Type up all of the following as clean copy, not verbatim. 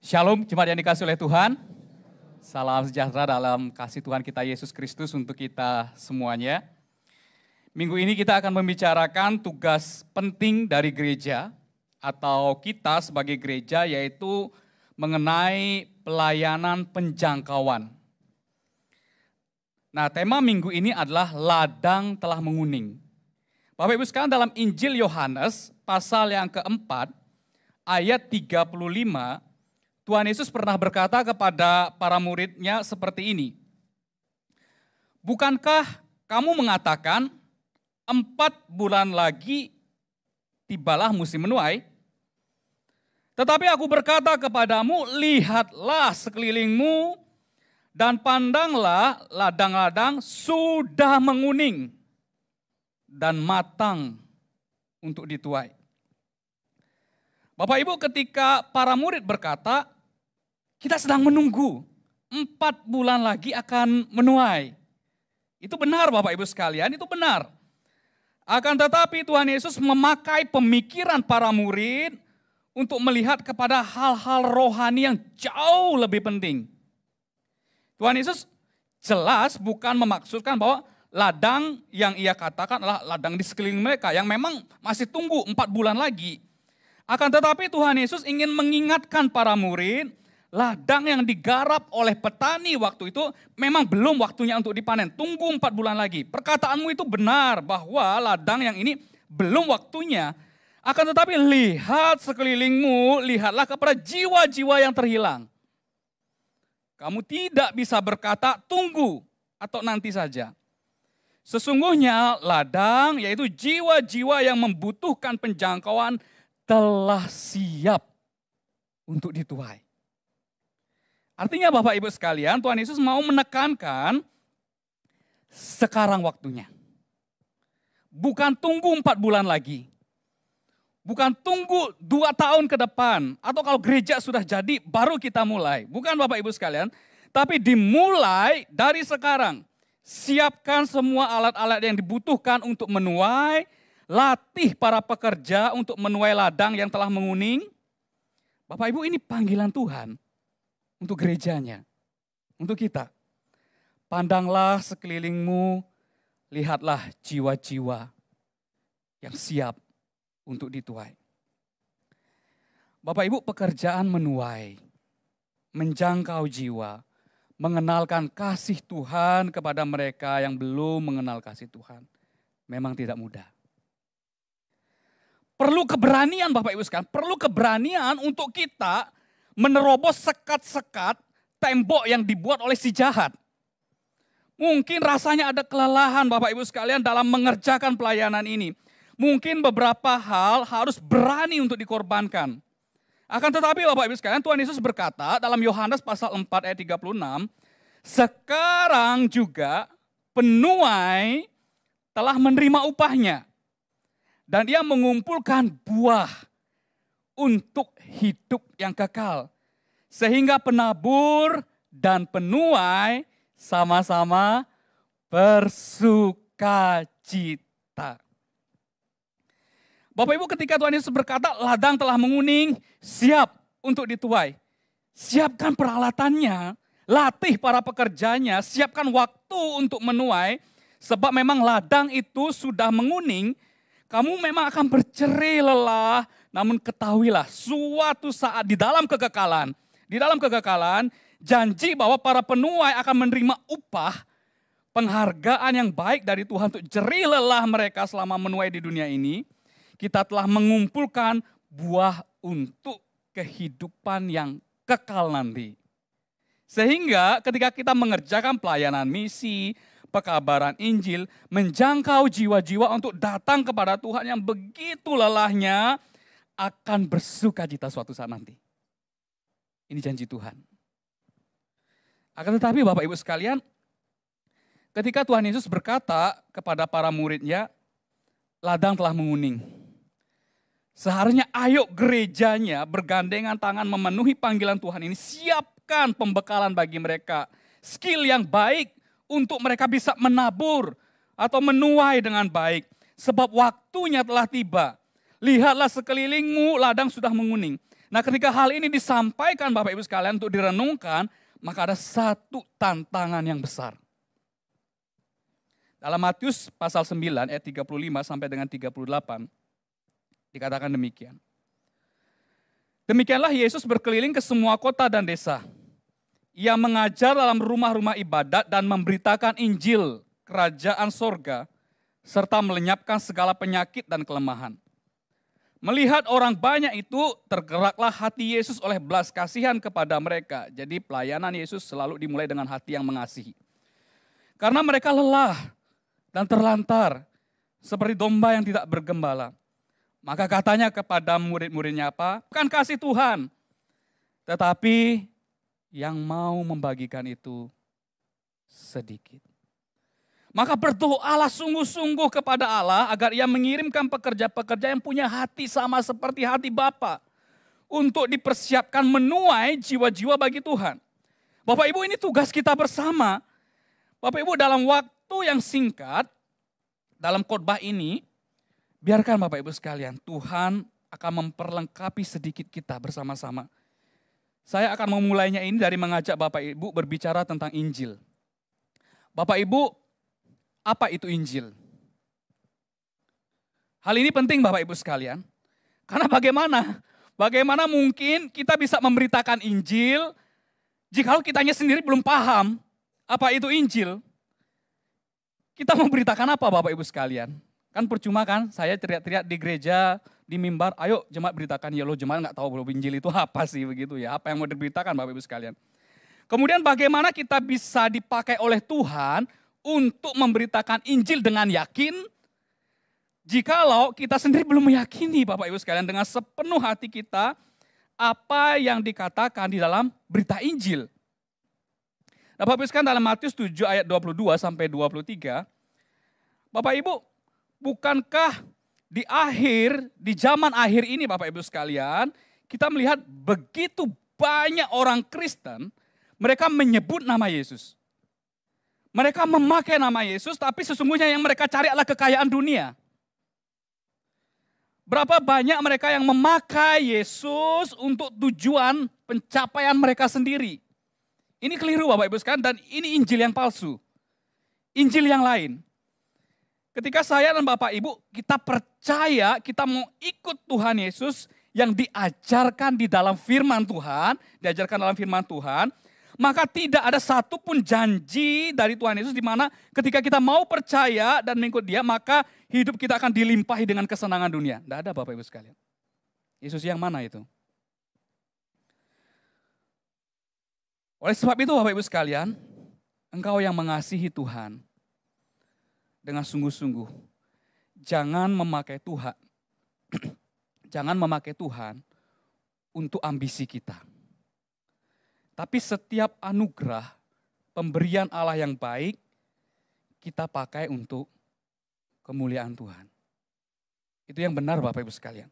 Shalom, jemaat yang dikasih oleh Tuhan. Salam sejahtera dalam kasih Tuhan kita Yesus Kristus untuk kita semuanya. Minggu ini kita akan membicarakan tugas penting dari gereja atau kita sebagai gereja, yaitu mengenai pelayanan penjangkauan. Nah, tema minggu ini adalah ladang telah menguning. Bapak Ibu sekalian, dalam Injil Yohanes pasal yang keempat ayat 35, Tuhan Yesus pernah berkata kepada para muridnya seperti ini. Bukankah kamu mengatakan 4 bulan lagi tibalah musim menuai? Tetapi aku berkata kepadamu, lihatlah sekelilingmu dan pandanglah ladang-ladang sudah menguning dan matang untuk dituai. Bapak Ibu, ketika para murid berkata, kita sedang menunggu 4 bulan lagi akan menuai. Itu benar Bapak Ibu sekalian, itu benar. Akan tetapi Tuhan Yesus memakai pemikiran para murid untuk melihat kepada hal-hal rohani yang jauh lebih penting. Tuhan Yesus jelas bukan memaksudkan bahwa ladang yang ia katakan adalah ladang di sekeliling mereka yang memang masih tunggu 4 bulan lagi. Akan tetapi Tuhan Yesus ingin mengingatkan para murid, ladang yang digarap oleh petani waktu itu memang belum waktunya untuk dipanen. Tunggu 4 bulan lagi. Perkataanmu itu benar bahwa ladang yang ini belum waktunya. Akan tetapi lihat sekelilingmu, lihatlah kepada jiwa-jiwa yang terhilang. Kamu tidak bisa berkata tunggu atau nanti saja. Sesungguhnya ladang, yaitu jiwa-jiwa yang membutuhkan penjangkauan, telah siap untuk dituai. Artinya Bapak Ibu sekalian, Tuhan Yesus mau menekankan sekarang waktunya. Bukan tunggu 4 bulan lagi. Bukan tunggu 2 tahun ke depan. Atau kalau gereja sudah jadi baru kita mulai. Bukan Bapak Ibu sekalian. Tapi dimulai dari sekarang. Siapkan semua alat-alat yang dibutuhkan untuk menuai. Latih para pekerja untuk menuai ladang yang telah menguning. Bapak Ibu, ini panggilan Tuhan. Untuk gerejanya, untuk kita. Pandanglah sekelilingmu, lihatlah jiwa-jiwa yang siap untuk dituai. Bapak Ibu, pekerjaan menuai, menjangkau jiwa, mengenalkan kasih Tuhan kepada mereka yang belum mengenal kasih Tuhan, memang tidak mudah. Perlu keberanian Bapak Ibu sekalian, perlu keberanian untuk kita menerobos sekat-sekat tembok yang dibuat oleh si jahat. Mungkin rasanya ada kelelahan Bapak Ibu sekalian dalam mengerjakan pelayanan ini. Mungkin beberapa hal harus berani untuk dikorbankan. Akan tetapi Bapak Ibu sekalian, Tuhan Yesus berkata dalam Yohanes pasal 4 ayat 36, sekarang juga penuai telah menerima upahnya. Dan dia mengumpulkan buah untuk hidup yang kekal. Sehingga penabur dan penuai sama-sama bersukacita. Bapak Ibu, ketika Tuhan Yesus berkata ladang telah menguning, siap untuk dituai. Siapkan peralatannya, latih para pekerjanya, siapkan waktu untuk menuai. Sebab memang ladang itu sudah menguning, kamu memang akan berjerih lelah. Namun ketahuilah suatu saat di dalam kekekalan, janji bahwa para penuai akan menerima upah, penghargaan yang baik dari Tuhan untuk jerih lelah mereka selama menuai di dunia ini. Kita telah mengumpulkan buah untuk kehidupan yang kekal nanti. Sehingga ketika kita mengerjakan pelayanan misi, pekabaran Injil, menjangkau jiwa-jiwa untuk datang kepada Tuhan yang begitu lelahnya, akan bersukacita suatu saat nanti. Ini janji Tuhan. Akan tetapi Bapak Ibu sekalian, ketika Tuhan Yesus berkata kepada para muridnya, ladang telah menguning. Seharusnya ayo gerejanya bergandengan tangan memenuhi panggilan Tuhan ini. Siapkan pembekalan bagi mereka. Skill yang baik untuk mereka bisa menabur atau menuai dengan baik. Sebab waktunya telah tiba. Lihatlah sekelilingmu, ladang sudah menguning. Nah, ketika hal ini disampaikan Bapak Ibu sekalian untuk direnungkan, maka ada satu tantangan yang besar. Dalam Matius pasal 9 ayat 35 sampai dengan 38 dikatakan demikian. Demikianlah Yesus berkeliling ke semua kota dan desa. Ia mengajar dalam rumah-rumah ibadat dan memberitakan Injil kerajaan sorga, serta melenyapkan segala penyakit dan kelemahan. Melihat orang banyak itu, tergeraklah hati Yesus oleh belas kasihan kepada mereka. Jadi pelayanan Yesus selalu dimulai dengan hati yang mengasihi. Karena mereka lelah dan terlantar, seperti domba yang tidak bergembala. Maka katanya kepada murid-muridnya apa? Bukan kasih Tuhan, tetapi yang mau membagikan itu sedikit. Maka berdoalah sungguh-sungguh kepada Allah agar ia mengirimkan pekerja-pekerja yang punya hati sama seperti hati Bapa untuk dipersiapkan menuai jiwa-jiwa bagi Tuhan. Bapak Ibu, ini tugas kita bersama. Bapak Ibu, dalam waktu yang singkat, dalam khotbah ini, biarkan Bapak Ibu sekalian, Tuhan akan memperlengkapi sedikit kita bersama-sama. Saya akan memulainya ini dari mengajak Bapak Ibu berbicara tentang Injil. Bapak Ibu, apa itu Injil? Hal ini penting Bapak Ibu sekalian. Karena bagaimana mungkin kita bisa memberitakan Injil jika kitanya sendiri belum paham apa itu Injil. Kita memberitakan apa Bapak Ibu sekalian? Kan percuma kan saya teriak-teriak di gereja, di mimbar, ayo jemaat beritakan. Ya lo jemaat gak tahu belum Injil itu apa sih begitu ya. Apa yang mau diberitakan Bapak Ibu sekalian. Kemudian bagaimana kita bisa dipakai oleh Tuhan untuk memberitakan Injil dengan yakin, jikalau kita sendiri belum meyakini Bapak Ibu sekalian dengan sepenuh hati kita apa yang dikatakan di dalam berita Injil. Nah, Bapak Ibu sekalian dalam Matius 7 ayat 22 sampai 23, Bapak Ibu, bukankah di zaman akhir ini Bapak Ibu sekalian, kita melihat begitu banyak orang Kristen, mereka menyebut nama Yesus. Mereka memakai nama Yesus, tapi sesungguhnya yang mereka cari adalah kekayaan dunia. Berapa banyak mereka yang memakai Yesus untuk tujuan pencapaian mereka sendiri. Ini keliru Bapak Ibu sekalian, dan ini Injil yang palsu. Injil yang lain. Ketika saya dan Bapak Ibu, kita percaya, kita mau ikut Tuhan Yesus yang diajarkan di dalam firman Tuhan, maka tidak ada satupun janji dari Tuhan Yesus di mana ketika kita mau percaya dan mengikut Dia, maka hidup kita akan dilimpahi dengan kesenangan dunia. Tidak ada Bapak Ibu sekalian. Yesus yang mana itu? Oleh sebab itu Bapak Ibu sekalian, engkau yang mengasihi Tuhan dengan sungguh-sungguh, jangan memakai Tuhan untuk ambisi kita. Tapi setiap anugerah, pemberian Allah yang baik, kita pakai untuk kemuliaan Tuhan. Itu yang benar Bapak Ibu sekalian.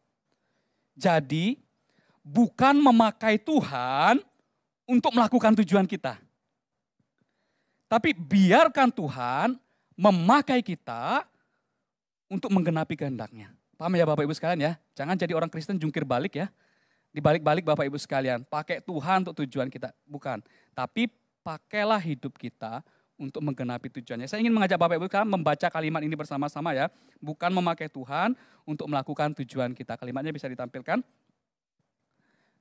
Jadi, bukan memakai Tuhan untuk melakukan tujuan kita. Tapi biarkan Tuhan memakai kita untuk menggenapi kehendak-Nya. Paham ya Bapak Ibu sekalian ya? Jangan jadi orang Kristen jungkir balik ya. Dibalik-balik Bapak Ibu sekalian, pakai Tuhan untuk tujuan kita. Bukan, tapi pakailah hidup kita untuk menggenapi tujuannya. Saya ingin mengajak Bapak Ibu sekalian membaca kalimat ini bersama-sama ya. Bukan memakai Tuhan untuk melakukan tujuan kita. Kalimatnya bisa ditampilkan.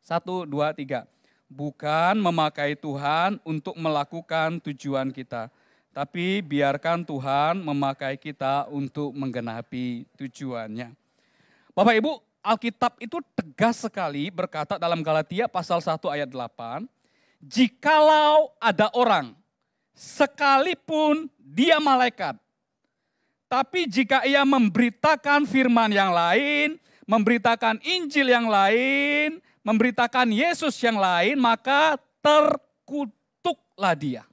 1, 2, 3. Bukan memakai Tuhan untuk melakukan tujuan kita. Tapi biarkan Tuhan memakai kita untuk menggenapi tujuannya. Bapak Ibu, Alkitab itu tegas sekali berkata dalam Galatia pasal 1 ayat 8, jikalau ada orang, sekalipun dia malaikat, tapi jika ia memberitakan firman yang lain, memberitakan Injil yang lain, memberitakan Yesus yang lain, maka terkutuklah dia.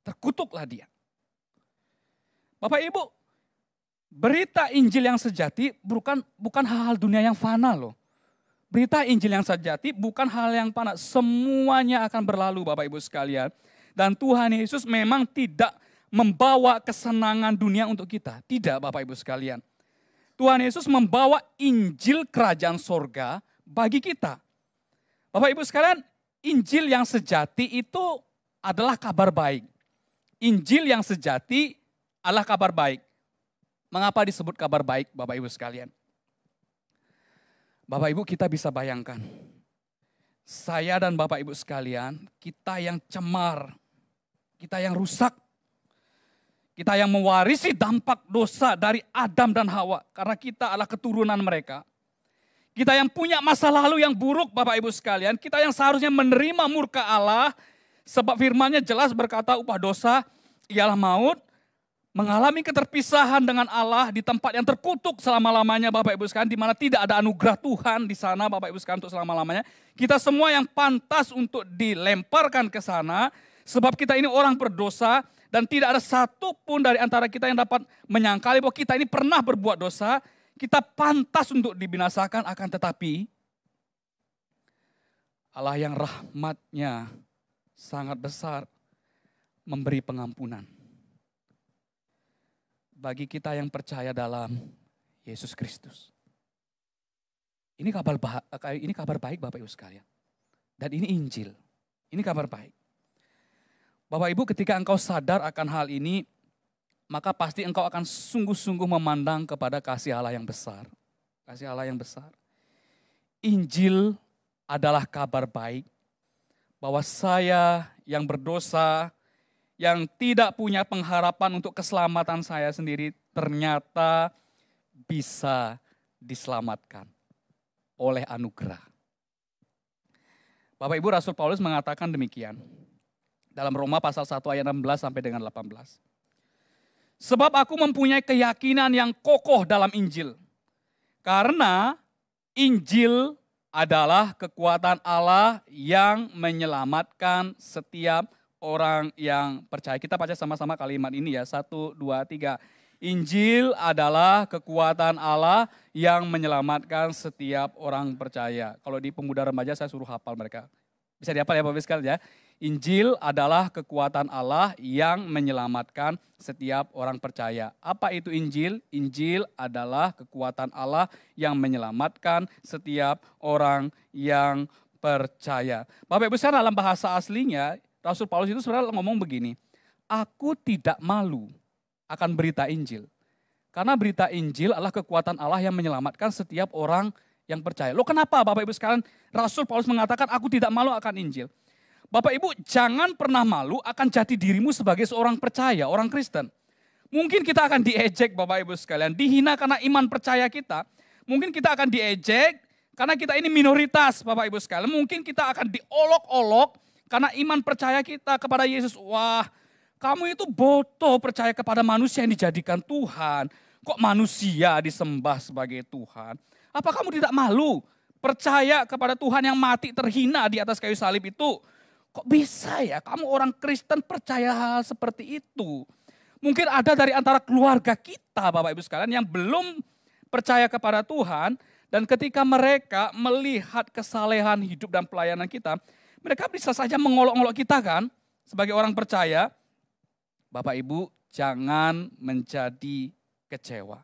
Terkutuklah dia. Bapak Ibu, berita Injil yang sejati bukan hal-hal dunia yang fana loh. Berita Injil yang sejati bukan hal yang fana. Semuanya akan berlalu Bapak Ibu sekalian. Dan Tuhan Yesus memang tidak membawa kesenangan dunia untuk kita. Tidak Bapak Ibu sekalian. Tuhan Yesus membawa Injil kerajaan sorga bagi kita. Bapak Ibu sekalian, Injil yang sejati itu adalah kabar baik. Injil yang sejati adalah kabar baik. Mengapa disebut kabar baik Bapak Ibu sekalian? Bapak Ibu kita bisa bayangkan. Saya dan Bapak Ibu sekalian, kita yang cemar, kita yang rusak, kita yang mewarisi dampak dosa dari Adam dan Hawa. Karena kita adalah keturunan mereka. Kita yang punya masa lalu yang buruk Bapak Ibu sekalian. Kita yang seharusnya menerima murka Allah. Sebab firman-Nya jelas berkata upah dosa ialah maut. Mengalami keterpisahan dengan Allah di tempat yang terkutuk selama-lamanya Bapak Ibu sekalian. Di mana tidak ada anugerah Tuhan di sana Bapak Ibu sekalian untuk selama-lamanya. Kita semua yang pantas untuk dilemparkan ke sana. Sebab kita ini orang berdosa. Dan tidak ada satu pun dari antara kita yang dapat menyangkali bahwa kita ini pernah berbuat dosa. Kita pantas untuk dibinasakan, akan tetapi Allah yang rahmat-Nya sangat besar memberi pengampunan. Bagi kita yang percaya dalam Yesus Kristus. Ini kabar baik Bapak Ibu sekalian. Dan ini Injil, ini kabar baik. Bapak Ibu ketika engkau sadar akan hal ini, maka pasti engkau akan sungguh-sungguh memandang kepada kasih Allah yang besar. Kasih Allah yang besar. Injil adalah kabar baik bahwa saya yang berdosa, yang tidak punya pengharapan untuk keselamatan saya sendiri, ternyata bisa diselamatkan oleh anugerah. Bapak Ibu Rasul Paulus mengatakan demikian. Dalam Roma pasal 1 ayat 16 sampai dengan 18. Sebab aku mempunyai keyakinan yang kokoh dalam Injil. Karena Injil adalah kekuatan Allah yang menyelamatkan setiap orang yang percaya. Kita baca sama-sama kalimat ini ya. 1, 2, 3. Injil adalah kekuatan Allah yang menyelamatkan setiap orang percaya. Kalau di pemuda remaja saya suruh hafal mereka. Bisa dihafal ya Bapak sekalian ya. Injil adalah kekuatan Allah yang menyelamatkan setiap orang percaya. Apa itu Injil? Injil adalah kekuatan Allah yang menyelamatkan setiap orang yang percaya. Bapak Ibu sekalian dalam bahasa aslinya, Rasul Paulus itu sebenarnya ngomong begini. Aku tidak malu akan berita Injil. Karena berita Injil adalah kekuatan Allah yang menyelamatkan setiap orang yang percaya. Loh kenapa Bapak Ibu sekalian Rasul Paulus mengatakan aku tidak malu akan Injil? Bapak Ibu jangan pernah malu akan jati dirimu sebagai seorang percaya, orang Kristen. Mungkin kita akan diejek Bapak Ibu sekalian, dihina karena iman percaya kita. Mungkin kita akan diejek karena kita ini minoritas Bapak Ibu sekalian. Mungkin kita akan diolok-olok karena iman percaya kita kepada Yesus. Wah, kamu itu bodoh percaya kepada manusia yang dijadikan Tuhan. Kok manusia disembah sebagai Tuhan? Apa kamu tidak malu percaya kepada Tuhan yang mati terhina di atas kayu salib itu? Kok bisa ya kamu orang Kristen percaya hal seperti itu? Mungkin ada dari antara keluarga kita Bapak Ibu sekalian yang belum percaya kepada Tuhan. Dan ketika mereka melihat kesalehan hidup dan pelayanan kita, mereka bisa saja mengolok-olok kita kan sebagai orang percaya. Bapak Ibu jangan menjadi kecewa.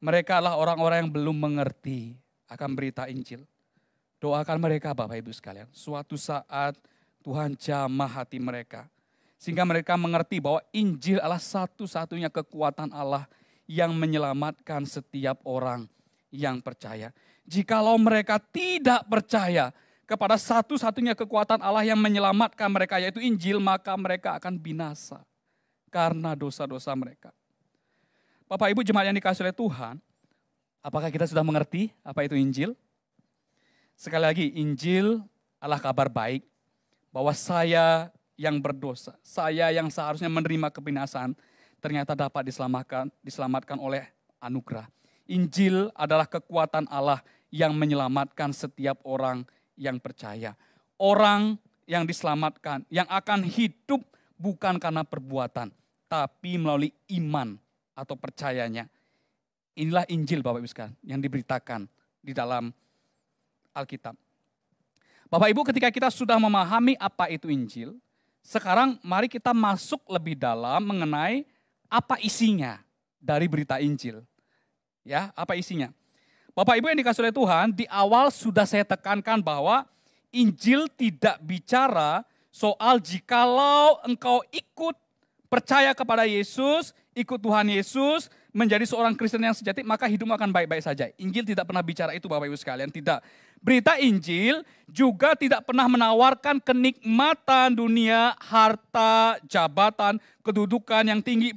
Mereka adalah orang-orang yang belum mengerti akan berita Injil. Doakan mereka Bapak Ibu sekalian. Suatu saat Tuhan jamah hati mereka. Sehingga mereka mengerti bahwa Injil adalah satu-satunya kekuatan Allah yang menyelamatkan setiap orang yang percaya. Jikalau mereka tidak percaya kepada satu-satunya kekuatan Allah yang menyelamatkan mereka yaitu Injil, maka mereka akan binasa karena dosa-dosa mereka. Bapak Ibu jemaat yang dikasihi oleh Tuhan, apakah kita sudah mengerti apa itu Injil? Sekali lagi, Injil adalah kabar baik bahwa saya yang berdosa, saya yang seharusnya menerima kebinasaan, ternyata dapat diselamatkan oleh anugerah. Injil adalah kekuatan Allah yang menyelamatkan setiap orang yang percaya. Orang yang diselamatkan, yang akan hidup bukan karena perbuatan, tapi melalui iman atau percayanya. Inilah Injil Bapak Ibu sekalian yang diberitakan di dalam Alkitab. Bapak Ibu ketika kita sudah memahami apa itu Injil, sekarang mari kita masuk lebih dalam mengenai apa isinya dari berita Injil. Ya, apa isinya? Bapak Ibu yang dikasihi oleh Tuhan, di awal sudah saya tekankan bahwa Injil tidak bicara soal jikalau engkau ikut percaya kepada Yesus, ikut Tuhan Yesus, menjadi seorang Kristen yang sejati, maka hidupmu akan baik-baik saja. Injil tidak pernah bicara itu Bapak Ibu sekalian, tidak. Berita Injil juga tidak pernah menawarkan kenikmatan dunia, harta, jabatan, kedudukan yang tinggi,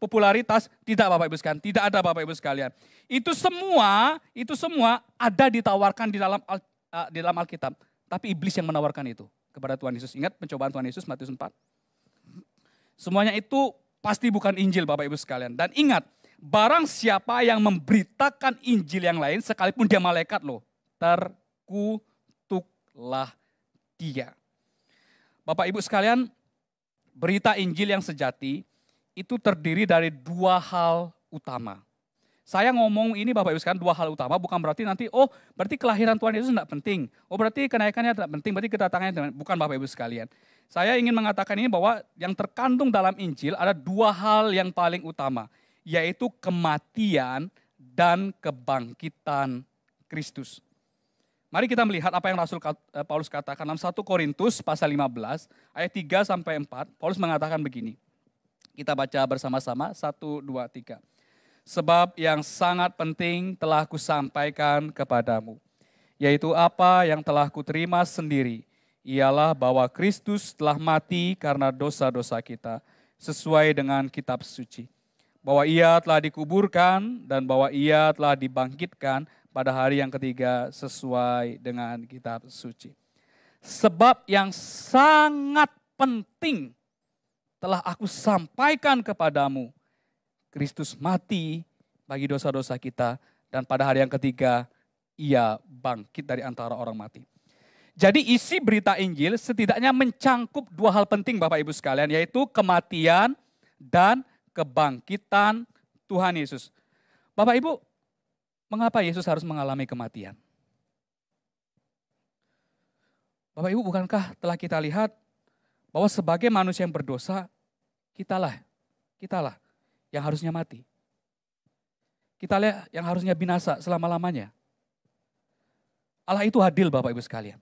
popularitas. Tidak Bapak Ibu sekalian, tidak ada Bapak Ibu sekalian. Itu semua ada ditawarkan di dalam Alkitab. Tapi iblis yang menawarkan itu kepada Tuhan Yesus. Ingat pencobaan Tuhan Yesus Matius 4. Semuanya itu pasti bukan Injil Bapak Ibu sekalian. Dan ingat, barang siapa yang memberitakan Injil yang lain, sekalipun dia malaikat loh, terkutuklah dia. Bapak Ibu sekalian, berita Injil yang sejati itu terdiri dari dua hal utama. Saya ngomong ini Bapak Ibu sekalian dua hal utama, bukan berarti nanti, berarti kelahiran Tuhan Yesus tidak penting. Berarti kenaikannya tidak penting, berarti kedatangannya tidak penting. Bukan Bapak Ibu sekalian. Saya ingin mengatakan ini bahwa yang terkandung dalam Injil ada dua hal yang paling utama. Yaitu kematian dan kebangkitan Kristus. Mari kita melihat apa yang Rasul Paulus katakan dalam 1 Korintus pasal 15 ayat 3 sampai 4. Paulus mengatakan begini. Kita baca bersama-sama 1, 2, 3. Sebab yang sangat penting telah kusampaikan kepadamu, yaitu apa yang telah kuterima sendiri, ialah bahwa Kristus telah mati karena dosa-dosa kita, sesuai dengan kitab suci. Bahwa ia telah dikuburkan dan bahwa ia telah dibangkitkan pada hari yang ketiga sesuai dengan kitab suci. Sebab yang sangat penting telah aku sampaikan kepadamu, Kristus mati bagi dosa-dosa kita dan pada hari yang ketiga ia bangkit dari antara orang mati. Jadi isi berita Injil setidaknya mencangkup dua hal penting Bapak Ibu sekalian, yaitu kematian dan kebangkitan Tuhan Yesus. Bapak Ibu, mengapa Yesus harus mengalami kematian? Bapak Ibu, bukankah telah kita lihat bahwa sebagai manusia yang berdosa, kitalah yang harusnya mati. Kitalah yang harusnya binasa selama-lamanya. Allah itu adil Bapak Ibu sekalian.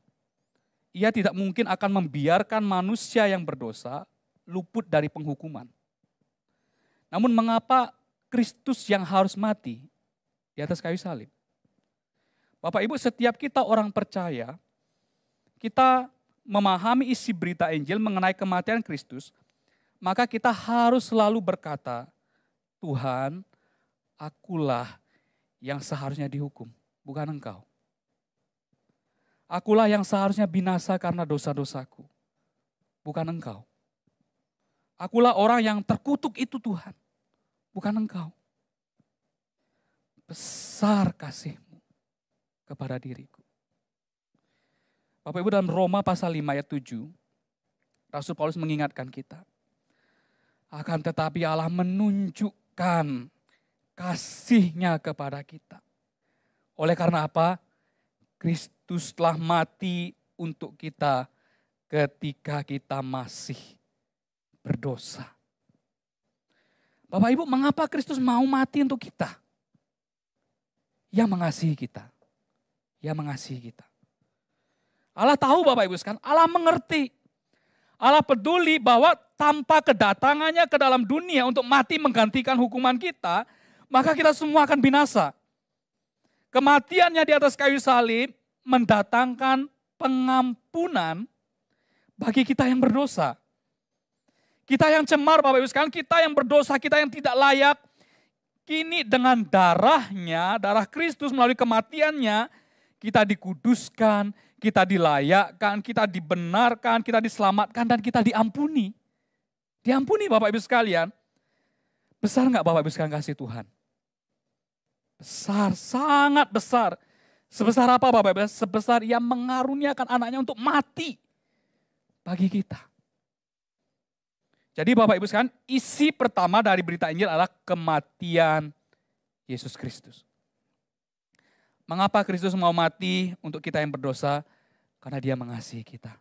Ia tidak mungkin akan membiarkan manusia yang berdosa luput dari penghukuman. Namun mengapa Kristus yang harus mati di atas kayu salib? Bapak Ibu, setiap kita orang percaya, kita memahami isi berita Injil mengenai kematian Kristus, maka kita harus selalu berkata, Tuhan, akulah yang seharusnya dihukum, bukan engkau. Akulah yang seharusnya binasa karena dosa-dosaku, bukan engkau. Akulah orang yang terkutuk itu Tuhan, bukan engkau. Besar kasih-Mu kepada diriku. Bapak Ibu, dalam Roma pasal 5 ayat 7, Rasul Paulus mengingatkan kita. Akan tetapi Allah menunjukkan kasih-Nya kepada kita. Oleh karena apa? Kristus telah mati untuk kita ketika kita masih berdosa. Bapak Ibu, mengapa Kristus mau mati untuk kita? Ia mengasihi kita. Ia mengasihi kita. Allah tahu Bapak Ibu sekalian, Allah mengerti. Allah peduli bahwa tanpa kedatangannya ke dalam dunia untuk mati menggantikan hukuman kita, maka kita semua akan binasa. Kematiannya di atas kayu salib mendatangkan pengampunan bagi kita yang berdosa. Kita yang cemar Bapak Ibu sekalian, kita yang berdosa, kita yang tidak layak, kini dengan darahnya, darah Kristus melalui kematiannya, kita dikuduskan, kita dilayakkan, kita dibenarkan, kita diselamatkan, dan kita diampuni. Diampuni Bapak Ibu sekalian. Besar enggak Bapak Ibu sekalian kasih Tuhan? Besar, sangat besar. Sebesar apa Bapak Ibu? Sebesar Ia mengaruniakan anaknya untuk mati bagi kita. Jadi Bapak Ibu sekalian, isi pertama dari berita Injil adalah kematian Yesus Kristus. Mengapa Kristus mau mati untuk kita yang berdosa? Karena Dia mengasihi kita.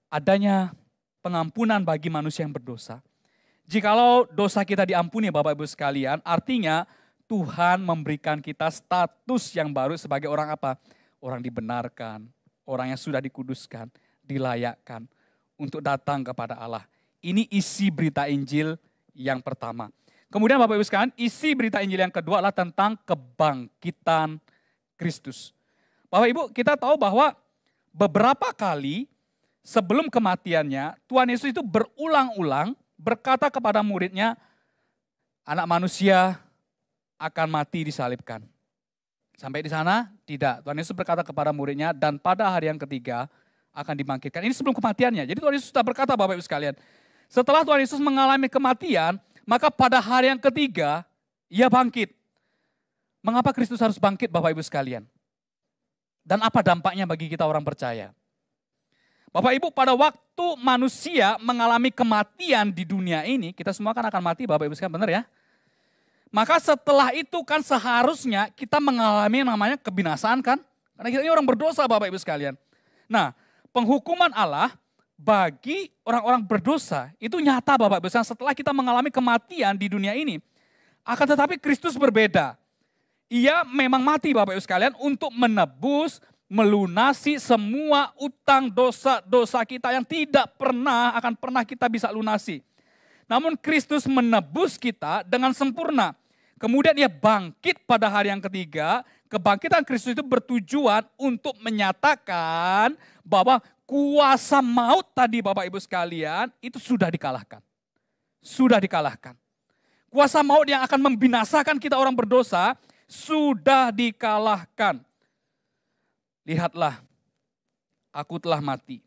Adanya pengampunan bagi manusia yang berdosa. Jikalau dosa kita diampuni Bapak Ibu sekalian, artinya Tuhan memberikan kita status yang baru sebagai orang apa? Orang dibenarkan, orang yang sudah dikuduskan, dilayakkan untuk datang kepada Allah. Ini isi berita Injil yang pertama. Kemudian Bapak Ibu sekalian, isi berita Injil yang kedua adalah tentang kebangkitan Kristus. Bapak Ibu, kita tahu bahwa beberapa kali sebelum kematiannya, Tuhan Yesus itu berulang-ulang berkata kepada muridnya, anak manusia akan mati disalibkan. Sampai di sana? Tidak. Tuhan Yesus berkata kepada muridnya, dan pada hari yang ketiga akan dibangkitkan. Ini sebelum kematiannya. Jadi Tuhan Yesus sudah berkata, Bapak Ibu sekalian, setelah Tuhan Yesus mengalami kematian, maka pada hari yang ketiga, ia bangkit. Mengapa Kristus harus bangkit, Bapak Ibu sekalian? Dan apa dampaknya bagi kita orang percaya? Bapak Ibu, pada waktu manusia mengalami kematian di dunia ini, kita semua kan akan mati, Bapak Ibu sekalian, benar ya? Maka setelah itu kan seharusnya kita mengalami yang namanya kebinasaan kan? Karena kita ini orang berdosa Bapak Ibu sekalian. Nah, penghukuman Allah bagi orang-orang berdosa itu nyata Bapak Ibu sekalian setelah kita mengalami kematian di dunia ini. Akan tetapi Kristus berbeda. Ia memang mati Bapak Ibu sekalian untuk menebus, melunasi semua utang dosa-dosa kita yang tidak akan pernah kita bisa lunasi. Namun Kristus menebus kita dengan sempurna. Kemudian ia bangkit pada hari yang ketiga. Kebangkitan Kristus itu bertujuan untuk menyatakan bahwa kuasa maut tadi Bapak Ibu sekalian itu sudah dikalahkan. Sudah dikalahkan. Kuasa maut yang akan membinasakan kita orang berdosa sudah dikalahkan. Lihatlah, aku telah mati.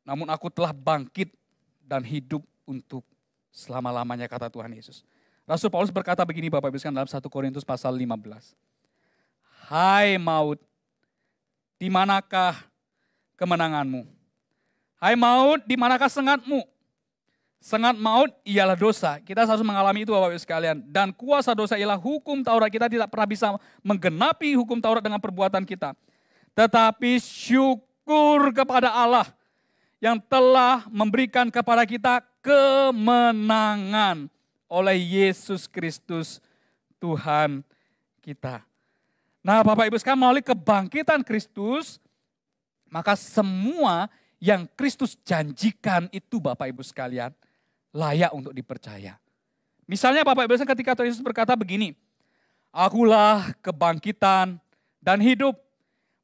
Namun aku telah bangkit dan hidup untuk selama-lamanya kata Tuhan Yesus. Rasul Paulus berkata begini Bapak Ibu sekalian dalam 1 Korintus pasal 15. Hai maut, di manakah kemenanganmu? Hai maut, di manakah sengatmu? Sengat maut ialah dosa. Kita harus mengalami itu Bapak Ibu sekalian. Dan kuasa dosa ialah hukum Taurat. Kita tidak pernah bisa menggenapi hukum Taurat dengan perbuatan kita. Tetapi syukur kepada Allah yang telah memberikan kepada kita kemenangan oleh Yesus Kristus Tuhan kita. Nah Bapak Ibu sekalian, melalui kebangkitan Kristus, maka semua yang Kristus janjikan itu Bapak Ibu sekalian layak untuk dipercaya. Misalnya Bapak Ibu sekalian ketika Tuhan Yesus berkata begini, akulah kebangkitan dan hidup.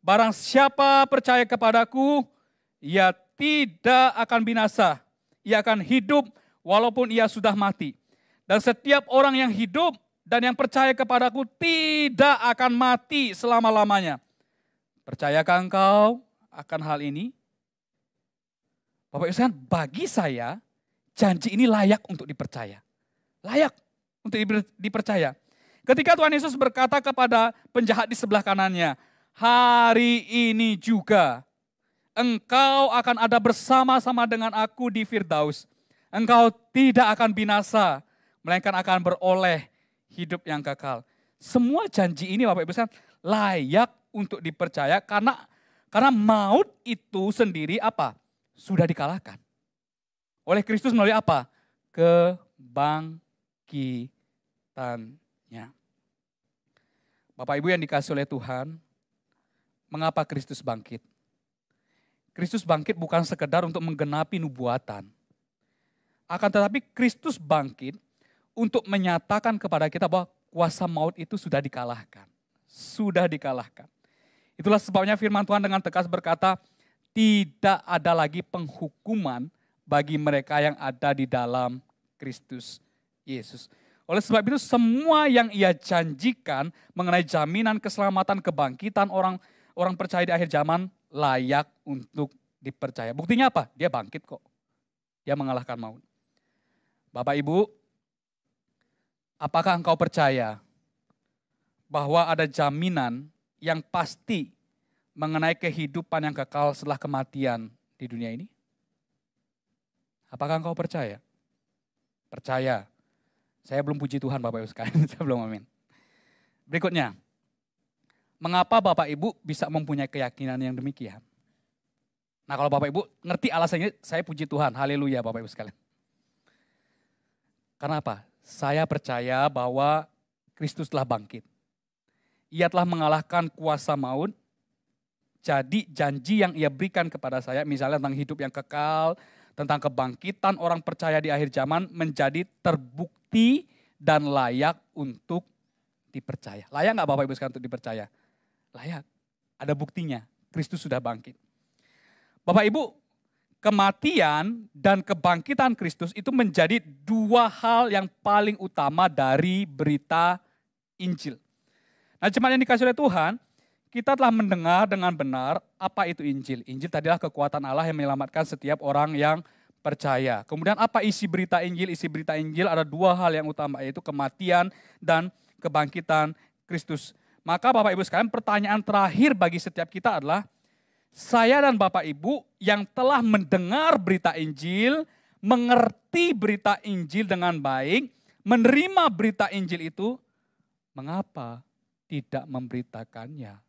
Barang siapa percaya kepadaku, ia tidak akan binasa. Ia akan hidup walaupun ia sudah mati. Dan setiap orang yang hidup dan yang percaya kepadaku tidak akan mati selama-lamanya. Percayakah engkau akan hal ini? Bapak Ibu sekalian, bagi saya janji ini layak untuk dipercaya. Layak untuk dipercaya. Ketika Tuhan Yesus berkata kepada penjahat di sebelah kanannya, hari ini juga engkau akan ada bersama-sama dengan aku di Firdaus. Engkau tidak akan binasa, melainkan akan beroleh hidup yang kekal. Semua janji ini Bapak Ibu sekalian layak untuk dipercaya karena maut itu sendiri apa? Sudah dikalahkan. Oleh Kristus melalui apa? Kebangkitannya. Bapak Ibu yang dikasihi oleh Tuhan, mengapa Kristus bangkit? Kristus bangkit bukan sekedar untuk menggenapi nubuatan. Akan tetapi Kristus bangkit untuk menyatakan kepada kita bahwa kuasa maut itu sudah dikalahkan. Sudah dikalahkan. Itulah sebabnya firman Tuhan dengan tegas berkata, tidak ada lagi penghukuman bagi mereka yang ada di dalam Kristus Yesus. Oleh sebab itu semua yang ia janjikan mengenai jaminan keselamatan kebangkitan orang percaya di akhir zaman layak untuk dipercaya. Buktinya apa? Dia bangkit kok. Dia mengalahkan maut. Bapak Ibu, apakah engkau percaya bahwa ada jaminan yang pasti mengenai kehidupan yang kekal setelah kematian di dunia ini? Apakah engkau percaya? Percaya. Saya belum puji Tuhan Bapak Ibu sekalian, saya belum amin. Berikutnya, mengapa Bapak Ibu bisa mempunyai keyakinan yang demikian? Nah kalau Bapak Ibu ngerti alasannya, saya puji Tuhan, haleluya Bapak Ibu sekalian. Karena apa? Saya percaya bahwa Kristus telah bangkit. Ia telah mengalahkan kuasa maut. Jadi janji yang ia berikan kepada saya, misalnya tentang hidup yang kekal, tentang kebangkitan orang percaya di akhir zaman, menjadi terbukti dan layak untuk dipercaya. Layak nggak Bapak Ibu sekalian untuk dipercaya? Layak. Ada buktinya, Kristus sudah bangkit. Bapak Ibu, kematian dan kebangkitan Kristus itu menjadi dua hal yang paling utama dari berita Injil. Nah, jemaat yang dikasihi oleh Tuhan, kita telah mendengar dengan benar apa itu Injil. Injil tadilah kekuatan Allah yang menyelamatkan setiap orang yang percaya. Kemudian apa isi berita Injil? Isi berita Injil ada dua hal yang utama, yaitu kematian dan kebangkitan Kristus. Maka Bapak Ibu sekalian, pertanyaan terakhir bagi setiap kita adalah, saya dan Bapak Ibu yang telah mendengar berita Injil, mengerti berita Injil dengan baik, menerima berita Injil itu, mengapa tidak memberitakannya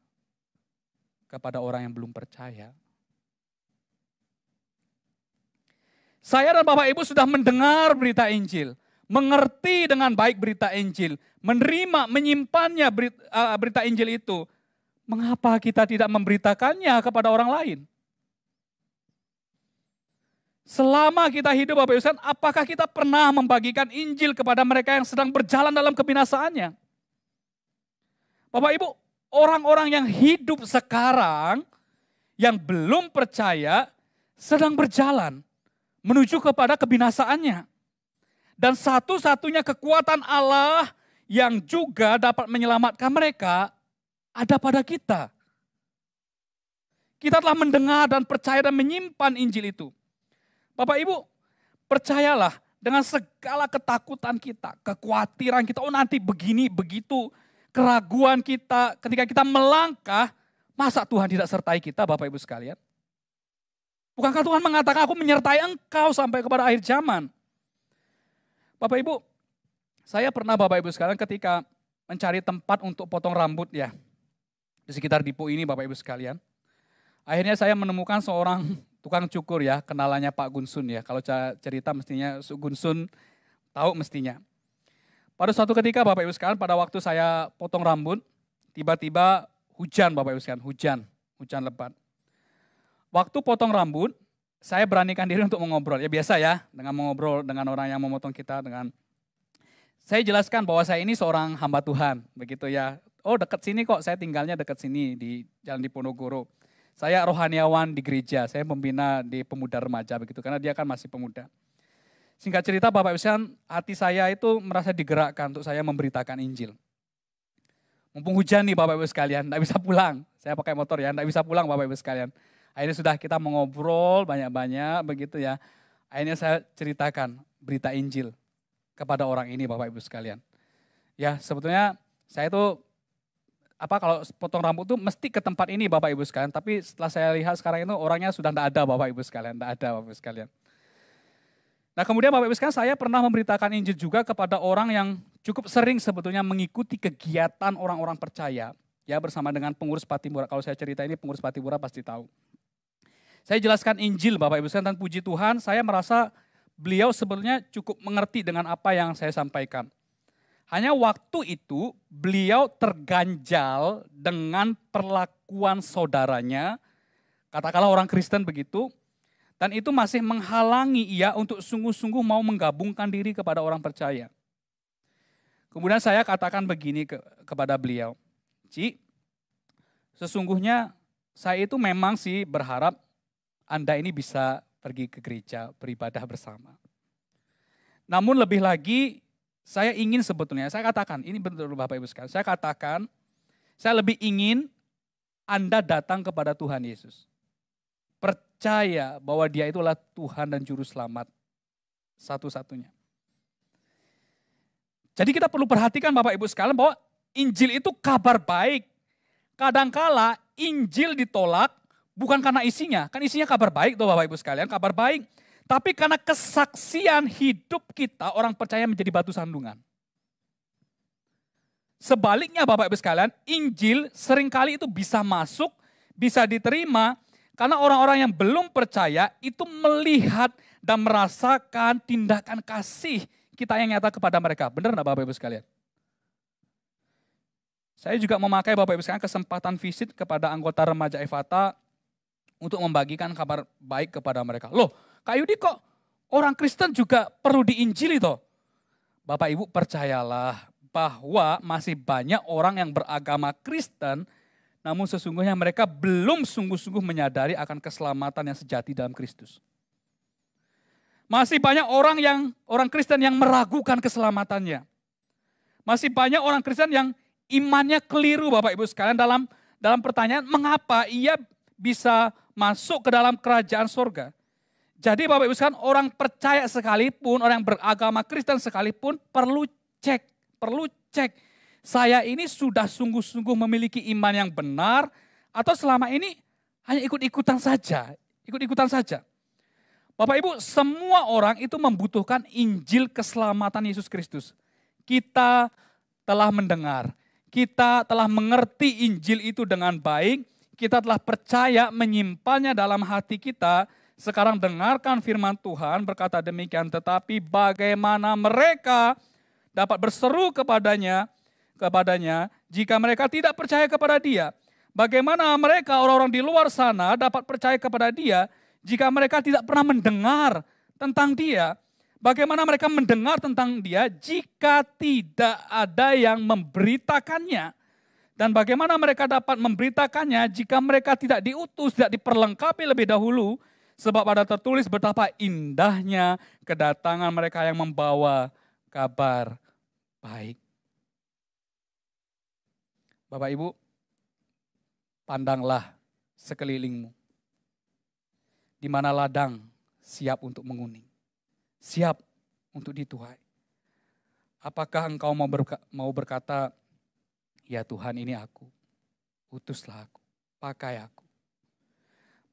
kepada orang yang belum percaya? Saya dan Bapak Ibu sudah mendengar berita Injil, mengerti dengan baik berita Injil, menerima, menyimpannya berita Injil itu. Mengapa kita tidak memberitakannya kepada orang lain? Selama kita hidup Bapak Ibu sekalian, apakah kita pernah membagikan Injil kepada mereka yang sedang berjalan dalam kebinasaannya? Bapak Ibu, orang-orang yang hidup sekarang, yang belum percaya, sedang berjalan menuju kepada kebinasaannya. Dan satu-satunya kekuatan Allah yang juga dapat menyelamatkan mereka ada pada kita. Kita telah mendengar dan percaya dan menyimpan Injil itu. Bapak Ibu, percayalah dengan segala ketakutan kita, kekhawatiran kita, oh nanti begini, begitu, keraguan kita, ketika kita melangkah, masa Tuhan tidak sertai kita Bapak Ibu sekalian? Bukankah Tuhan mengatakan aku menyertai engkau sampai kepada akhir zaman? Bapak Ibu, saya pernah Bapak Ibu sekalian ketika mencari tempat untuk potong rambut ya, di sekitar Dipo ini Bapak Ibu sekalian. Akhirnya saya menemukan seorang tukang cukur ya, kenalannya Pak Gunsun ya. Kalau cerita mestinya Gunsun tahu mestinya. Pada suatu ketika Bapak Ibu sekalian, pada waktu saya potong rambut, tiba-tiba hujan Bapak Ibu sekalian, hujan lebat. Waktu potong rambut, saya beranikan diri untuk mengobrol. Ya biasa ya, dengan mengobrol dengan orang yang memotong kita. Saya jelaskan bahwa saya ini seorang hamba Tuhan, begitu ya. Oh dekat sini kok, saya tinggalnya dekat sini di Jalan Diponegoro. Saya rohaniawan di gereja, saya pembina di pemuda remaja begitu, karena dia kan masih pemuda. Singkat cerita Bapak Ibu sekalian, hati saya itu merasa digerakkan untuk saya memberitakan Injil. Mumpung hujan nih Bapak Ibu sekalian, enggak bisa pulang. Saya pakai motor ya, enggak bisa pulang Bapak Ibu sekalian. Akhirnya sudah kita mengobrol banyak-banyak begitu ya. Akhirnya saya ceritakan berita Injil kepada orang ini Bapak Ibu sekalian. Ya sebetulnya saya itu kalau potong rambut tuh mesti ke tempat ini Bapak Ibu sekalian. Tapi setelah saya lihat sekarang itu orangnya sudah tidak ada Bapak Ibu sekalian. Tidak ada Bapak Ibu sekalian. Nah kemudian Bapak Ibu sekalian, saya pernah memberitakan Injil juga kepada orang yang cukup sering sebetulnya mengikuti kegiatan orang-orang percaya. Ya bersama dengan pengurus Patimura. Kalau saya cerita ini pengurus Patimura pasti tahu. Saya jelaskan Injil Bapak Ibu sekalian, dan puji Tuhan saya merasa beliau sebetulnya cukup mengerti dengan apa yang saya sampaikan. Hanya waktu itu beliau terganjal dengan perlakuan saudaranya, katakanlah orang Kristen begitu, dan itu masih menghalangi ia untuk sungguh-sungguh mau menggabungkan diri kepada orang percaya. Kemudian saya katakan begini kepada beliau, Ci, sesungguhnya saya itu memang sih berharap Anda ini bisa pergi ke gereja beribadah bersama. Namun lebih lagi saya ingin sebetulnya, saya katakan, ini betul Bapak Ibu sekalian, saya katakan, saya lebih ingin Anda datang kepada Tuhan Yesus. Percaya bahwa dia itulah Tuhan dan Juru Selamat satu-satunya. Jadi kita perlu perhatikan Bapak Ibu sekalian bahwa Injil itu kabar baik. Kadangkala Injil ditolak bukan karena isinya, kan isinya kabar baik tuh Bapak Ibu sekalian, kabar baik. Tapi karena kesaksian hidup kita, orang percaya menjadi batu sandungan. Sebaliknya Bapak Ibu sekalian, Injil seringkali itu bisa masuk, bisa diterima, karena orang-orang yang belum percaya itu melihat dan merasakan tindakan kasih kita yang nyata kepada mereka. Benar enggak Bapak Ibu sekalian? Saya juga memakai Bapak Ibu sekalian kesempatan visit kepada anggota remaja Efata untuk membagikan kabar baik kepada mereka. Loh, Kak Yudi kok orang Kristen juga perlu diinjili toh? Bapak Ibu percayalah bahwa masih banyak orang yang beragama Kristen, namun sesungguhnya mereka belum sungguh-sungguh menyadari akan keselamatan yang sejati dalam Kristus. Masih banyak orang Kristen yang meragukan keselamatannya. Masih banyak orang Kristen yang imannya keliru Bapak Ibu sekalian dalam pertanyaan mengapa ia bisa masuk ke dalam kerajaan sorga. Jadi Bapak Ibu sekalian, orang percaya sekalipun, orang yang beragama Kristen sekalipun perlu cek. Saya ini sudah sungguh-sungguh memiliki iman yang benar atau selama ini hanya ikut-ikutan saja. Bapak Ibu, semua orang itu membutuhkan Injil keselamatan Yesus Kristus. Kita telah mendengar, kita telah mengerti Injil itu dengan baik, kita telah percaya menyimpannya dalam hati kita. Sekarang dengarkan firman Tuhan berkata demikian, tetapi bagaimana mereka dapat berseru kepadanya jika mereka tidak percaya kepada Dia? Bagaimana mereka orang-orang di luar sana dapat percaya kepada Dia jika mereka tidak pernah mendengar tentang Dia? Bagaimana mereka mendengar tentang Dia jika tidak ada yang memberitakannya? Dan bagaimana mereka dapat memberitakannya jika mereka tidak diutus, tidak diperlengkapi lebih dahulu? Sebab ada tertulis betapa indahnya kedatangan mereka yang membawa kabar baik. Bapak Ibu, pandanglah sekelilingmu. Di mana ladang siap untuk menguning, siap untuk dituai. Apakah engkau mau berkata, ya Tuhan ini aku, utuslah aku, pakai aku.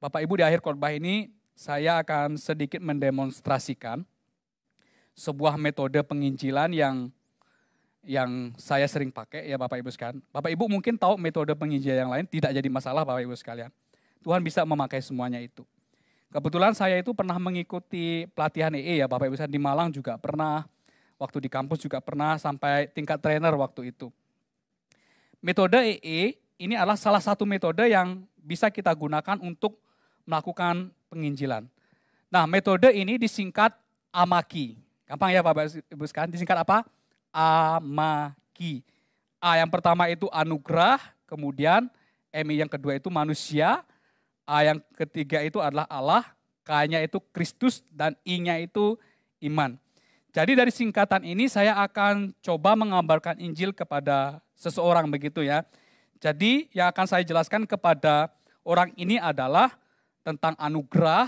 Bapak Ibu, di akhir khotbah ini saya akan sedikit mendemonstrasikan sebuah metode penginjilan yang saya sering pakai ya Bapak Ibu sekalian. Bapak Ibu mungkin tahu metode penginjilan yang lain, tidak jadi masalah Bapak Ibu sekalian. Tuhan bisa memakai semuanya itu. Kebetulan saya itu pernah mengikuti pelatihan EE ya Bapak Ibu sekalian, di Malang juga pernah, waktu di kampus juga pernah, sampai tingkat trainer waktu itu. Metode EE ini adalah salah satu metode yang bisa kita gunakan untuk melakukan penginjilan. Nah, metode ini disingkat AMAKI. Gampang ya Bapak Ibu sekalian, disingkat apa? AMAKI. A yang pertama itu anugerah, kemudian M yang kedua itu manusia, A yang ketiga itu adalah Allah, K-nya itu Kristus, dan I-nya itu iman. Jadi dari singkatan ini saya akan coba mengabarkan Injil kepada seseorang begitu ya. Jadi yang akan saya jelaskan kepada orang ini adalah tentang anugerah,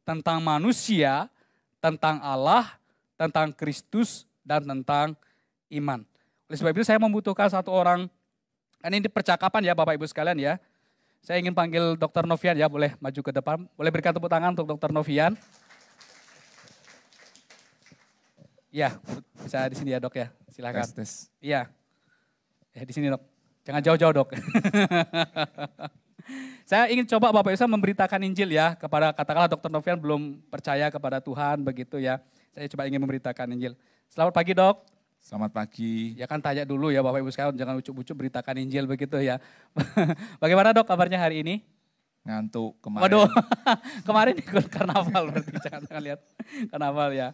tentang manusia, tentang Allah, tentang Kristus, dan tentang iman. Oleh sebab itu saya membutuhkan satu orang, ini percakapan ya Bapak Ibu sekalian ya. Saya ingin panggil Dr. Novian ya, boleh maju ke depan. Boleh berikan tepuk tangan untuk Dr. Novian. Ya, bisa di sini ya Dok ya, silakan. Iya, ya di sini Dok, jangan jauh-jauh Dok. Saya ingin coba Bapak Ibu memberitakan Injil ya kepada, katakanlah Dr. Novian belum percaya kepada Tuhan begitu ya. Saya coba ingin memberitakan Injil. Selamat pagi Dok. Selamat pagi. Ya kan tanya dulu ya Bapak Ibu sekalian, jangan ucuk-ucuk beritakan Injil begitu ya. Bagaimana Dok kabarnya hari ini? Ngantuk kemarin. Waduh, kemarin ikut karnaval berarti, jangan lihat karnaval ya.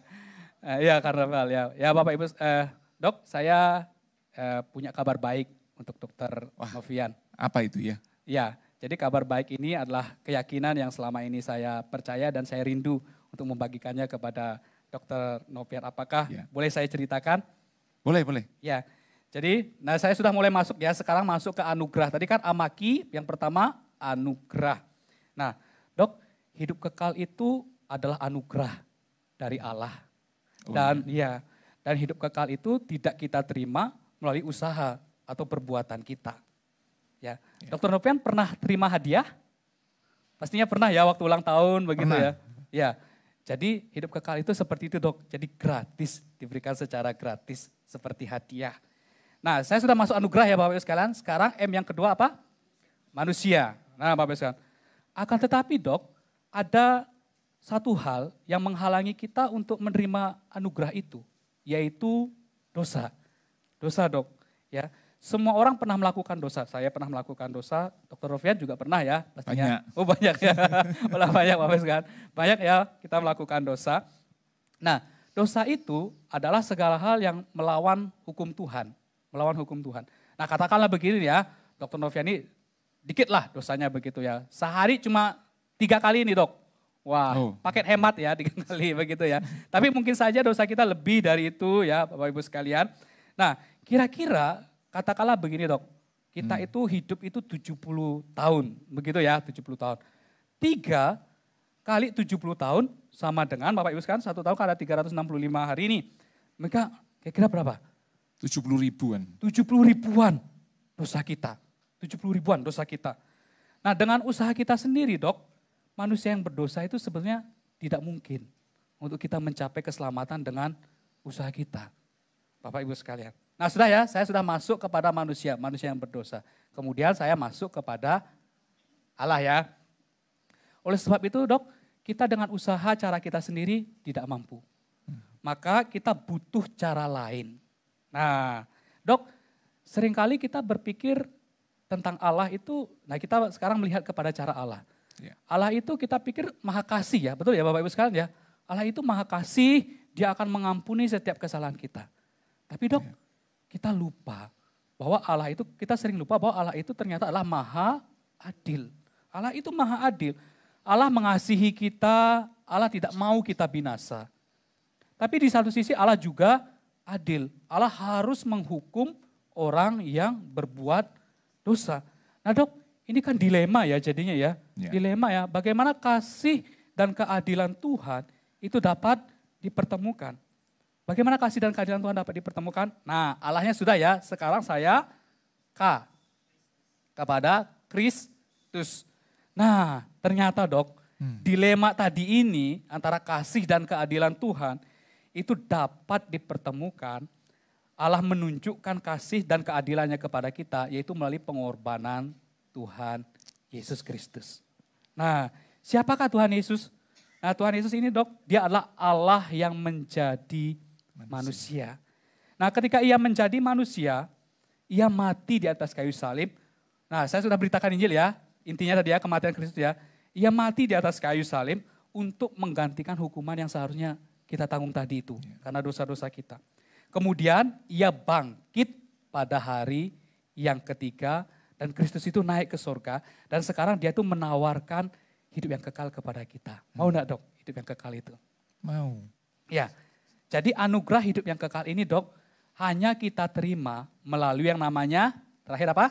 Ya karnaval ya. Ya Bapak Ibu, Dok saya punya kabar baik untuk Dr. Novian. Apa itu ya? Ya. Jadi kabar baik ini adalah keyakinan yang selama ini saya percaya dan saya rindu untuk membagikannya kepada Dr. Novian. Apakah boleh saya ceritakan? Boleh, boleh. Ya, jadi saya sudah mulai masuk ya, sekarang masuk ke anugerah. Tadi kan amaki, yang pertama anugerah. Nah Dok, hidup kekal itu adalah anugerah dari Allah. Dan dan hidup kekal itu tidak kita terima melalui usaha atau perbuatan kita. Ya. Dr. Novian pernah terima hadiah? Pastinya pernah ya waktu ulang tahun begitu ya. Ya. Jadi hidup kekal itu seperti itu Dok. Jadi gratis, diberikan secara gratis seperti hadiah. Nah, saya sudah masuk anugerah ya Bapak Ibu sekalian. Sekarang M yang kedua apa? Manusia. Nah, Bapak Ibu sekalian. Akan tetapi Dok, ada satu hal yang menghalangi kita untuk menerima anugerah itu, yaitu dosa. Dosa Dok, ya. Semua orang pernah melakukan dosa. Saya pernah melakukan dosa, Dr. Rofian juga pernah ya pastinya. Banyak. Oh banyak ya, malah banyak Bapak Ibu sekalian. Banyak ya kita melakukan dosa. Nah dosa itu adalah segala hal yang melawan hukum Tuhan. Melawan hukum Tuhan. Nah katakanlah begini ya, Dr. Novian ini dikit lah dosanya begitu ya. Sehari cuma 3 kali ini dok. Wah, paket hemat ya 3 kali begitu ya. Tapi mungkin saja dosa kita lebih dari itu ya Bapak Ibu sekalian. Nah kira-kira katakanlah begini dok, kita itu hidup itu 70 tahun, begitu ya 70 tahun. 3 kali 70 tahun sama dengan Bapak Ibu sekalian 1 tahun kan ada 365 hari ini. Mereka kira-kira berapa? 70 ribuan. 70 ribuan dosa kita. 70 ribuan dosa kita. Nah dengan usaha kita sendiri dok, manusia yang berdosa itu sebenarnya tidak mungkin untuk kita mencapai keselamatan dengan usaha kita. Bapak Ibu sekalian. Nah sudah ya, saya sudah masuk kepada manusia yang berdosa. Kemudian saya masuk kepada Allah ya. Oleh sebab itu dok, kita dengan usaha cara kita sendiri tidak mampu. Maka kita butuh cara lain. Nah dok, seringkali kita berpikir tentang Allah itu, nah kita sekarang melihat kepada cara Allah. Allah itu kita pikir maha kasih ya, betul ya Bapak Ibu sekalian ya. Allah itu maha kasih, dia akan mengampuni setiap kesalahan kita. Tapi dok, kita lupa bahwa Allah itu, kita sering lupa bahwa Allah itu ternyata adalah maha adil. Allah itu maha adil. Allah mengasihi kita, Allah tidak mau kita binasa. Tapi di satu sisi Allah juga adil. Allah harus menghukum orang yang berbuat dosa. Nah dok, ini kan dilema ya jadinya ya. Dilema ya, bagaimana kasih dan keadilan Tuhan itu dapat dipertemukan. Bagaimana kasih dan keadilan Tuhan dapat dipertemukan? Nah Allahnya sudah ya, sekarang saya kepada Kristus. Nah ternyata dok, dilema tadi ini antara kasih dan keadilan Tuhan itu dapat dipertemukan. Allah menunjukkan kasih dan keadilannya kepada kita yaitu melalui pengorbanan Tuhan Yesus Kristus. Nah siapakah Tuhan Yesus? Nah Tuhan Yesus ini dok, dia adalah Allah yang menjadi manusia. Nah ketika ia menjadi manusia, ia mati di atas kayu salib. Nah saya sudah beritakan Injil ya, intinya tadi ya kematian Kristus ya. Ia mati di atas kayu salib untuk menggantikan hukuman yang seharusnya kita tanggung tadi itu. Karena dosa-dosa kita. Kemudian ia bangkit pada hari yang ketiga dan Kristus itu naik ke surga. Dan sekarang dia itu menawarkan hidup yang kekal kepada kita. Mau enggak dok hidup yang kekal itu? Mau. Ya. Jadi anugerah hidup yang kekal ini dok, hanya kita terima melalui yang namanya, terakhir apa?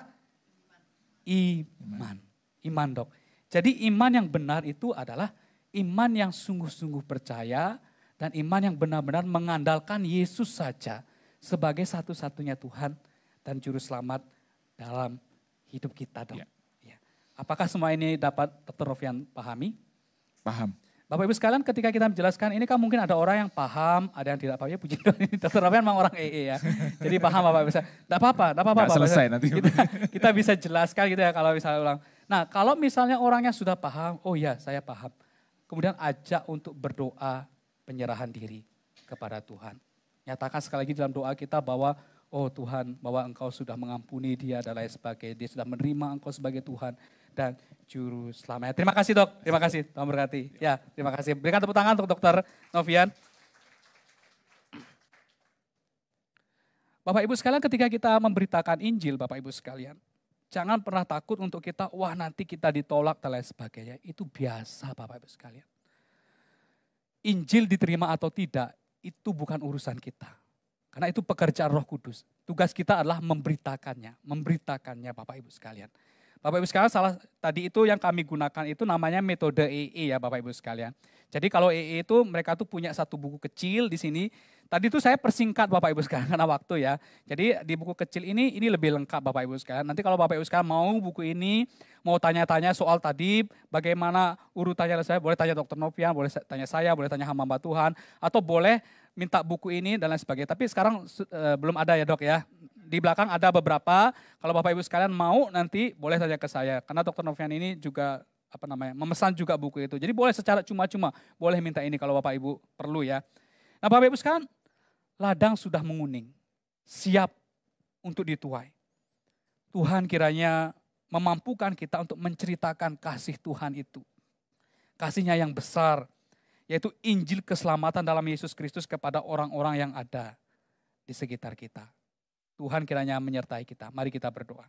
Iman. Iman dok. Jadi iman yang benar itu adalah iman yang sungguh-sungguh percaya dan iman yang benar-benar mengandalkan Yesus saja sebagai satu-satunya Tuhan dan Juru Selamat dalam hidup kita dok. Ya. Apakah semua ini dapat Dr. Rofian pahami? Paham. Bapak Ibu sekalian ketika kita menjelaskan ini kan mungkin ada orang yang paham, ada yang tidak paham. Ya puji Tuhan ini Dr. Rofian memang orang EE ya. Jadi paham Bapak Ibu sekalian. Tidak apa-apa, tidak apa-apa. Nggak selesai nanti. Kita bisa jelaskan gitu ya kalau misalnya ulang. Nah kalau misalnya orangnya sudah paham, oh ya saya paham. Kemudian ajak untuk berdoa penyerahan diri kepada Tuhan. Nyatakan sekali lagi dalam doa kita bahwa oh Tuhan bahwa Engkau sudah mengampuni dia dan lain sebagainya. Dia sudah menerima Engkau sebagai Tuhan dan Juru Selamat. Terima kasih dok, terima kasih. Tuhan berkati. Ya, terima kasih. Berikan tepuk tangan untuk Dr. Novian. Bapak Ibu sekalian ketika kita memberitakan Injil Bapak Ibu sekalian. Jangan pernah takut untuk kita, wah nanti kita ditolak dan lain sebagainya. Itu biasa Bapak Ibu sekalian. Injil diterima atau tidak, itu bukan urusan kita. Karena itu pekerjaan Roh Kudus. Tugas kita adalah memberitakannya Bapak Ibu sekalian. Bapak Ibu sekalian, salah tadi itu yang kami gunakan itu namanya metode EE ya Bapak Ibu sekalian. Jadi kalau EE itu mereka tuh punya satu buku kecil di sini. Tadi itu saya persingkat Bapak Ibu sekalian karena waktu ya. Jadi di buku kecil ini lebih lengkap Bapak Ibu sekalian. Nanti kalau Bapak Ibu sekalian mau buku ini, mau tanya-tanya soal tadi bagaimana urutannya saya, boleh tanya Dr. Novian, boleh tanya saya, boleh tanya hamba Tuhan. Atau boleh minta buku ini dan lain sebagainya. Tapi sekarang belum ada ya dok ya. Di belakang ada beberapa, kalau Bapak Ibu sekalian mau nanti boleh tanya ke saya. Karena Dr. Novian ini juga memesan juga buku itu. Jadi boleh secara cuma-cuma, boleh minta ini kalau Bapak Ibu perlu ya. Nah Bapak Ibu sekalian, ladang sudah menguning, siap untuk dituai. Tuhan kiranya memampukan kita untuk menceritakan kasih Tuhan itu. Kasihnya yang besar, yaitu Injil keselamatan dalam Yesus Kristus kepada orang-orang yang ada di sekitar kita. Tuhan kiranya menyertai kita. Mari kita berdoa.